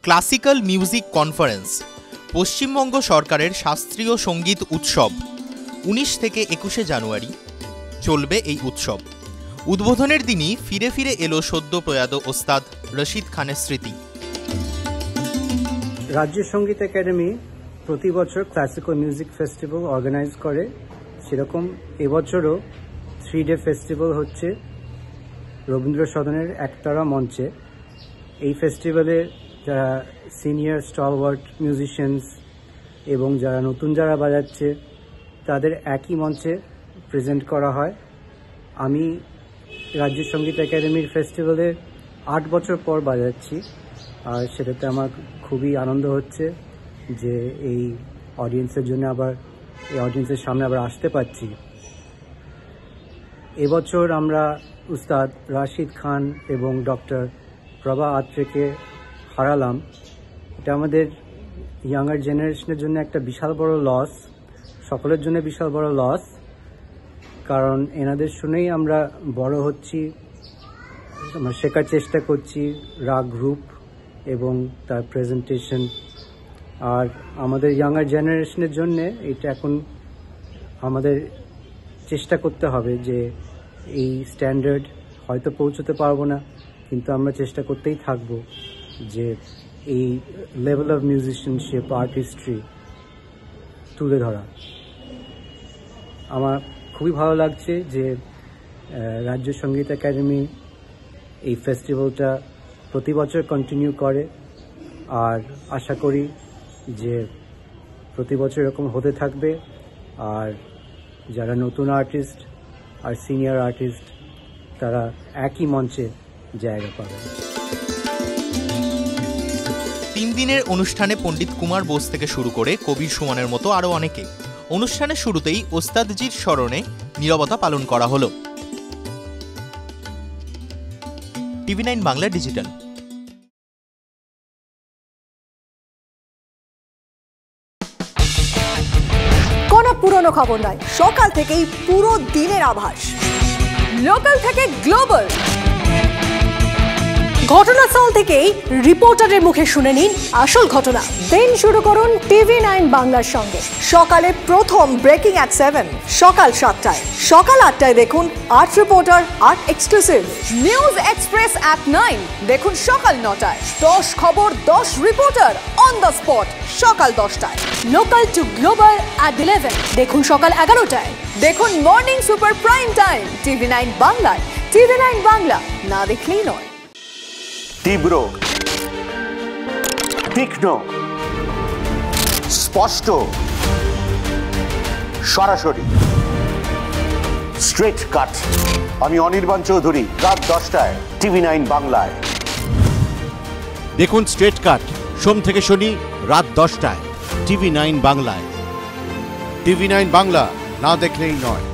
Classical music conference, Paschimbanga সরকারের শাস্ত্রীয় সঙ্গীত উৎসব। 19 থেকে 21 জানুয়ারি চলবে এই উৎসব। উদ্বোধনের দিনই ফিরে ফিরে এলো সদ্য প্রয়াত ওস্তাদ রশিদ খানের স্মৃতি। রাজ্য সঙ্গীত একাডেমি প্রতি বছর ক্লাসিক্যাল মিউজিক ফেস্টিভ্যাল অর্গানাইজ করে, সেরকম এবছরও 3 ডে ফেস্টিভ্যাল হচ্ছে রবীন্দ্র সদনের একতারা মঞ্চে। এই ফেস্টিভ্যালে যারা সিনিয়র স্টলওয়ার্ট মিউজিশিয়ানস এবং যারা নতুন যারা বাজাচ্ছে তাদের একই মঞ্চে প্রেজেন্ট করা হয়। আমি রাজ্য সঙ্গীত একাডেমির ফেস্টিভ্যালে 8 বছর পর বাজাচ্ছি, আর সেটাতে আমার খুবই আনন্দ হচ্ছে যে এই অডিয়েন্সের সামনে আবার আসতে পারছি। এবছর আমরা উস্তাদ রাশিদ খান এবং ডক্টর প্রভা আত্রেকে হারালাম। এটা আমাদের ইয়াঙ্গার জেনারেশনের জন্য একটা বিশাল বড় লস, সকলের জন্য বিশাল বড় লস, কারণ এনাদের শুনেই আমরা বড় হচ্ছি, আমরা শেখার চেষ্টা করছি রাগ গ্রুপ এবং তার প্রেজেন্টেশন। আর আমাদের ইয়াঙ্গার জেনারেশনের জন্য এটা এখন আমাদের চেষ্টা করতে হবে যে এই স্ট্যান্ডার্ড হয়তো পৌঁছতে পারবো না, কিন্তু আমরা চেষ্টা করতেই থাকবো যে এই লেভেল অফ মিউজিশিয়ানশিপ, আর্টিস্ট্রি তুলে ধরা। আমার খুবই ভালো লাগছে যে রাজ্য সঙ্গীত একাডেমি এই ফেস্টিভ্যালটা প্রতি বছর কন্টিনিউ করে, আর আশা করি যে প্রতি বছর এরকম হতে থাকবে, আর যারা নতুন আর্টিস্ট আর সিনিয়র আর্টিস্ট তারা একই মঞ্চে জায়গা পাবে। 3 দিনের অনুষ্ঠানে পণ্ডিত কুমার বোস থেকে শুরু করে কবির সুমনের মতো আরও অনেকে। অনুষ্ঠানের শুরুতেই ওস্তাদজির স্মরণে নীরবতা পালন করা হলো। TV9 Bangla digital. কোনো পুরনো খবর নয়, সকাল থেকেই পুরো দিনের আভাস, লোকাল থেকে গ্লোবাল। ঘটনাস্থল থেকেই রিপোর্টারের মুখে শুনে নিন আসল ঘটনা। দিন শুরু করুন TV9 বাংলার সঙ্গে। সকালে প্রথম ব্রেকিং অ্যাট 7, সকাল 7টায়, সকাল 8টায় দেখুন art reporter, art exclusive. News express at 9 দেখুন সকাল 9টায়। 10 খবর 10 রিপোর্টার অন দ্য স্পট সকাল 10টায়। লোকাল টু গ্লোবাল অ্যাট 11 দেখুন সকাল 11টায়। দেখুন morning super prime time TV9 বাংলায়। TV9 বাংলা, না দেখলেই নয়। তীব্র, তীক্ষ্ণ, স্পষ্ট, সরাসরি, স্ট্রেট কাট। আমি অনির্বাণ চৌধুরী, রাত 10টায় TV9 বাংলায়। দেখুন স্ট্রেট কাট সোম থেকে শনি রাত 10টায় TV9 বাংলায়। TV9 বাংলা, না দেখলেই নয়।